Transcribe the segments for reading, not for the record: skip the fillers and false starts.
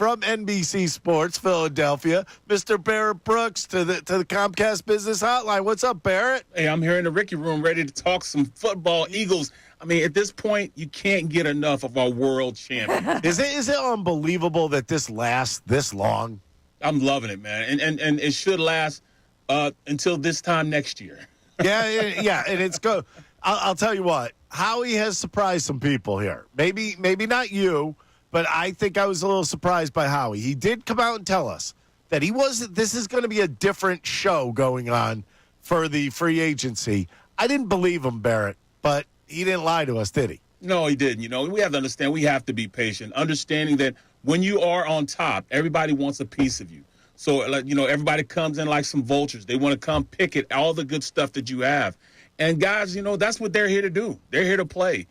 from NBC Sports Philadelphia, Mr. Barrett Brooks to the Comcast Business Hotline. What's up, Barrett? Hey, I'm here in the Ricky Room ready to talk some football. Eagles. I mean, at this point, you can't get enough of our world champion. Is it unbelievable that this lasts this long? I'm loving it, man. And it should last until this time next year. Yeah, and it's go. I'll tell you what, Howie has surprised some people here. Maybe not you, but I think I was a little surprised by Howie. He did come out and tell us that this is going to be a different show going on for the free agency. I didn't believe him, Barrett, but he didn't lie to us, did he? No, he didn't. We have to understand we have to be patient, understanding that when you are on top, everybody wants a piece of you. So, everybody comes in like some vultures. They want to come pick at all the good stuff that you have. And guys, that's what they're here to do. They're here to play.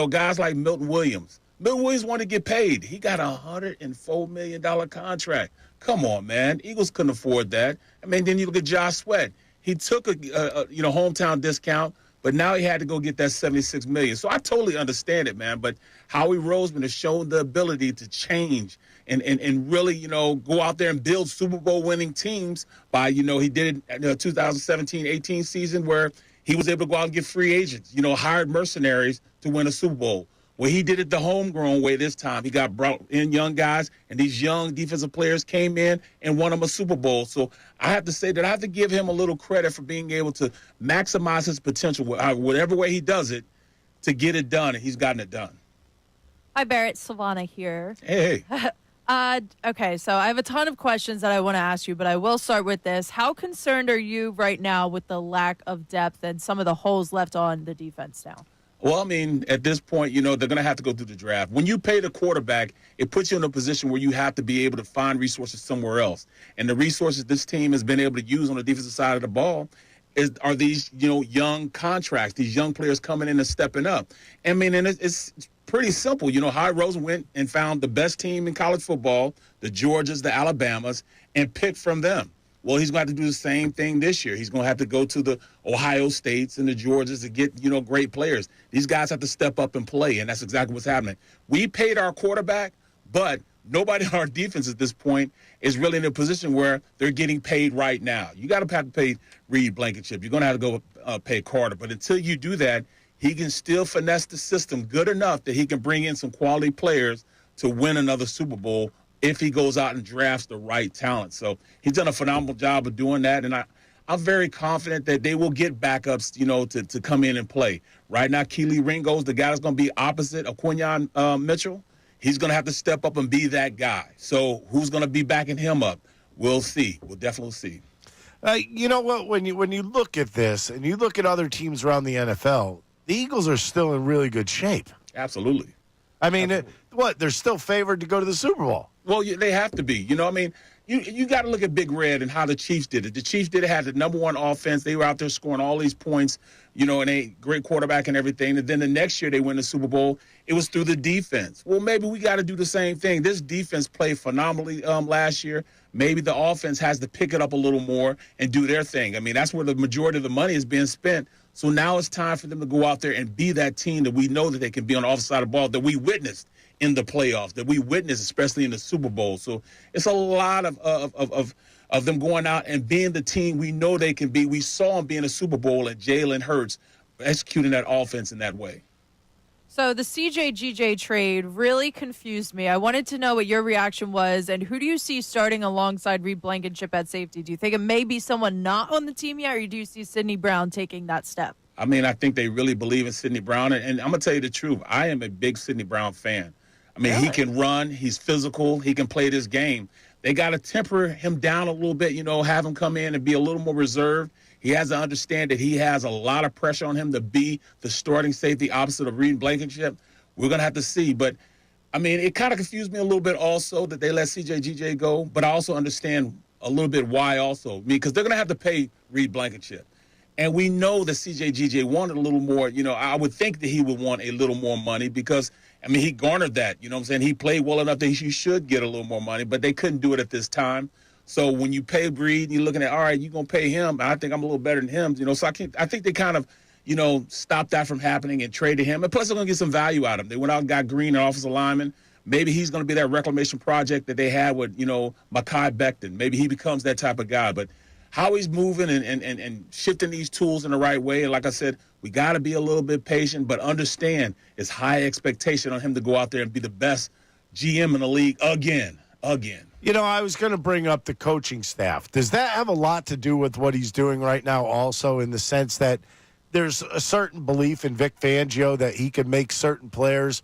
Guys like Milton Williams. Milton Williams wanted to get paid. He got a $104 million contract. Come on, man. Eagles couldn't afford that. I mean, then you look at Josh Sweat. He took a hometown discount, but now he had to go get that $76 million. So I totally understand it, man. But Howie Roseman has shown the ability to change and really, go out there and build Super Bowl winning teams by, he did it in the 2017-18 season where he was able to go out and get free agents, hired mercenaries to win a Super Bowl. Well, he did it the homegrown way this time. He got brought in young guys, and these young defensive players came in and won him a Super Bowl. So I have to say that I have to give him a little credit for being able to maximize his potential, whatever way he does it, to get it done, and he's gotten it done. Hi, Barrett. Savannah here. Hey. Okay, so I have a ton of questions that I want to ask you, but I will start with this. How concerned are you right now with the lack of depth and some of the holes left on the defense now? Well, I mean, at this point, they're going to have to go through the draft. When you pay the quarterback, it puts you in a position where you have to be able to find resources somewhere else. And the resources this team has been able to use on the defensive side of the ball are these, young contracts, these young players coming in and stepping up. I mean, and it's pretty simple. Howie Roseman went and found the best team in college football, the Georgias, the Alabamas, and picked from them. Well, he's going to have to do the same thing this year. He's going to have to go to the Ohio States and the Georgias to get, great players. These guys have to step up and play, and that's exactly what's happening. We paid our quarterback, but nobody on our defense at this point is really in a position where they're getting paid right now. You got to have to pay Reed Blankenship. You're going to have to go pay Carter. But until you do that, he can still finesse the system good enough that he can bring in some quality players to win another Super Bowl if he goes out and drafts the right talent. So he's done a phenomenal job of doing that, and I'm very confident that they will get backups, to come in and play. Right now, Keely Ringo's the guy that's going to be opposite of Quinyon Mitchell. He's going to have to step up and be that guy. So who's going to be backing him up? We'll see. We'll definitely see. You know what? When you look at this and you look at other teams around the NFL, the Eagles are still in really good shape. Absolutely. I mean, they're still favored to go to the Super Bowl. Well, they have to be. You got to look at Big Red and how the Chiefs did it. The Chiefs had the number one offense. They were out there scoring all these points, and a great quarterback and everything. And then the next year they win the Super Bowl. It was through the defense. Well, maybe we got to do the same thing. This defense played phenomenally last year. Maybe the offense has to pick it up a little more and do their thing. I mean, that's where the majority of the money is being spent. So now it's time for them to go out there and be that team that we know that they can be on the offensive side of the ball, that we witnessed in the playoffs, that we witnessed especially in the Super Bowl. So it's a lot of them going out and being the team we know they can be. We saw them being a Super Bowl and Jalen Hurts executing that offense in that way. So the CJ-GJ trade really confused me. I wanted to know what your reaction was, and who do you see starting alongside Reed Blankenship at safety? Do you think it may be someone not on the team yet, or do you see Sidney Brown taking that step? I mean, I think they really believe in Sidney Brown, and I'm going to tell you the truth. I am a big Sidney Brown fan. I mean, He can run. He's physical. He can play this game. They got to temper him down a little bit, have him come in and be a little more reserved. He has to understand that he has a lot of pressure on him to be the starting safety opposite of Reed Blankenship. We're going to have to see. But, I mean, it kind of confused me a little bit also that they let CJ-GJ go. But I also understand a little bit why also. Because they're going to have to pay Reed Blankenship. And we know that CJ-GJ wanted a little more. I would think that he would want a little more money because, he garnered that. He played well enough that he should get a little more money. But they couldn't do it at this time. So when you pay Reed, you're looking at, all right, you're going to pay him. I think I'm a little better than him. So I think they kind of, stopped that from happening and traded him. And plus, they're going to get some value out of him. They went out and got Green, an offensive lineman, maybe he's going to be that reclamation project that they had with, Mekhi Becton. Maybe he becomes that type of guy. But how he's moving and shifting these tools in the right way, and like I said, we got to be a little bit patient, but understand it's high expectation on him to go out there and be the best GM in the league again. I was going to bring up the coaching staff. Does that have a lot to do with what he's doing right now also, in the sense that there's a certain belief in Vic Fangio that he can make certain players,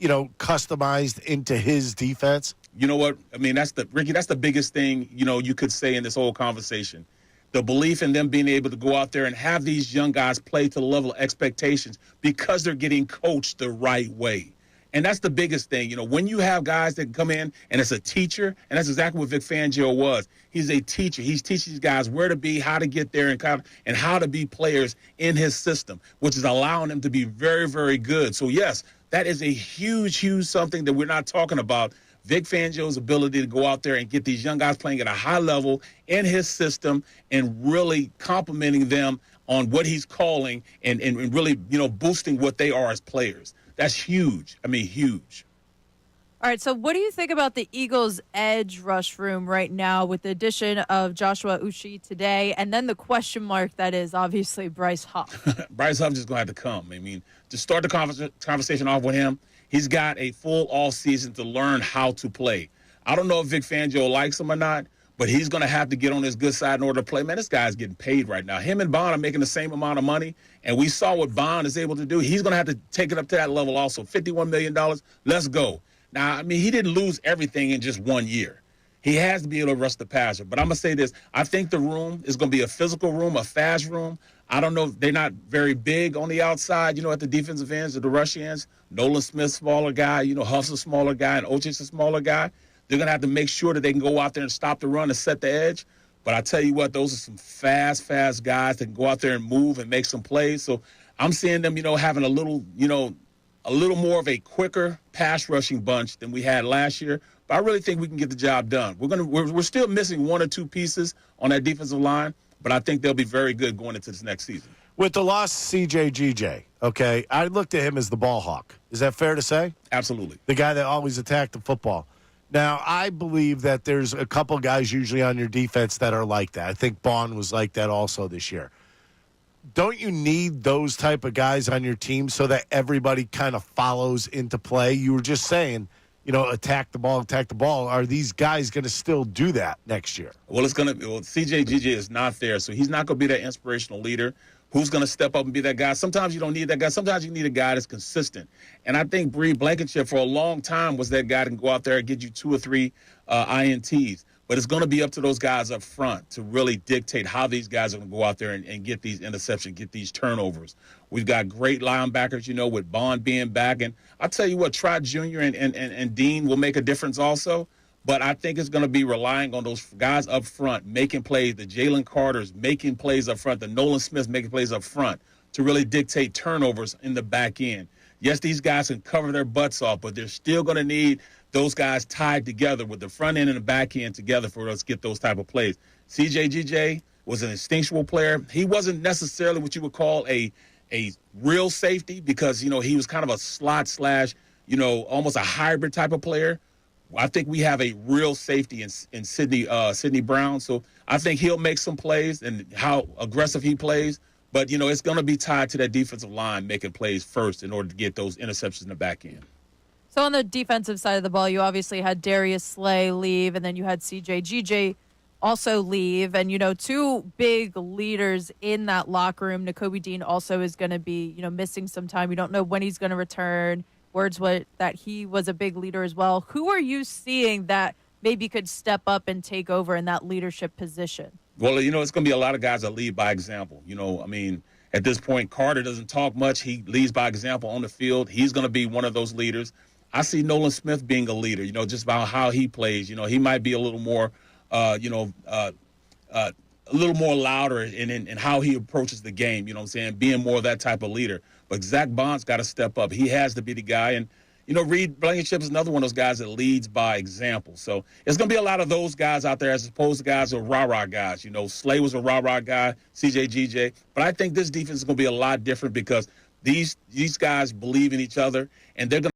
customized into his defense? You know what? I mean, that's the biggest thing, you could say in this whole conversation. The belief in them being able to go out there and have these young guys play to the level of expectations because they're getting coached the right way. And that's the biggest thing. When you have guys that come in and it's a teacher, and that's exactly what Vic Fangio was. He's a teacher. He's teaching these guys where to be, how to get there, and how to be players in his system, which is allowing them to be very, very good. So, yes, that is a huge, huge something that we're not talking about. Vic Fangio's ability to go out there and get these young guys playing at a high level in his system and really complimenting them on what he's calling and really, boosting what they are as players. That's huge. I mean, huge. All right, so what do you think about the Eagles' edge rush room right now with the addition of Joshua Uche today, and then the question mark that is obviously Bryce Huff? Bryce Huff just going to have to come. I mean, to start the conversation off with him, he's got a full offseason to learn how to play. I don't know if Vic Fangio likes him or not, but he's going to have to get on his good side in order to play. Man, this guy's getting paid right now. Him and Bond are making the same amount of money, and we saw what Bond is able to do. He's going to have to take it up to that level also. $51 million, let's go. Now, I mean, he didn't lose everything in just 1 year. He has to be able to rush the passer. But I'm going to say this. I think the room is going to be a physical room, a fast room. I don't know. They're not very big on the outside, at the defensive ends or the rush ends. Nolan Smith, smaller guy. Huff's a smaller guy, and Oche's a smaller guy. They're going to have to make sure that they can go out there and stop the run and set the edge. But I tell you what, those are some fast guys that can go out there and move and make some plays. So I'm seeing them, having a little more of a quicker pass rushing bunch than we had last year. But I really think we can get the job done. We're still missing one or two pieces on that defensive line, but I think they'll be very good going into this next season. With the loss of CJGJ, okay, I looked at him as the ball hawk. Is that fair to say? Absolutely. The guy that always attacked the football. Now, I believe that there's a couple guys usually on your defense that are like that. I think Bond was like that also this year. Don't you need those type of guys on your team so that everybody kind of follows into play? You were just saying, attack the ball. Are these guys going to still do that next year? Well, CJGJ is not there, so he's not going to be that inspirational leader. Who's going to step up and be that guy? Sometimes you don't need that guy. Sometimes you need a guy that's consistent. And I think Bree Blankenship for a long time was that guy that can go out there and get you 2 or 3 INTs. But it's going to be up to those guys up front to really dictate how these guys are going to go out there and get these interceptions, get these turnovers. We've got great linebackers, with Bond being back. And I'll tell you what, Trot Jr. and Dean will make a difference also. But I think it's going to be relying on those guys up front making plays, the Jalen Carters making plays up front, the Nolan Smiths making plays up front to really dictate turnovers in the back end. Yes, these guys can cover their butts off, but they're still going to need those guys tied together with the front end and the back end together for us to get those type of plays. CJGJ was an instinctual player. He wasn't necessarily what you would call a real safety because, he was kind of a slot / almost a hybrid type of player. I think we have a real safety in Sidney Brown. So I think he'll make some plays and how aggressive he plays. But, it's going to be tied to that defensive line making plays first in order to get those interceptions in the back end. So on the defensive side of the ball, you obviously had Darius Slay leave, and then you had CJGJ also leave. And, 2 big leaders in that locker room. Nakobe Dean also is going to be, missing some time. We don't know when he's going to return. Words that he was a big leader as well. Who are you seeing that maybe could step up and take over in that leadership position? Well, it's going to be a lot of guys that lead by example. At this point, Carter doesn't talk much. He leads by example on the field. He's going to be one of those leaders. I see Nolan Smith being a leader, just about how he plays. He might be a little more, a little more louder in how he approaches the game, being more of that type of leader. But Zach Bond's got to step up. He has to be the guy. And, Reed Blankenship is another one of those guys that leads by example. So it's going to be a lot of those guys out there as opposed to guys who are rah-rah guys. Slay was a rah-rah guy, CJGJ. But I think this defense is going to be a lot different because these guys believe in each other, and they're going to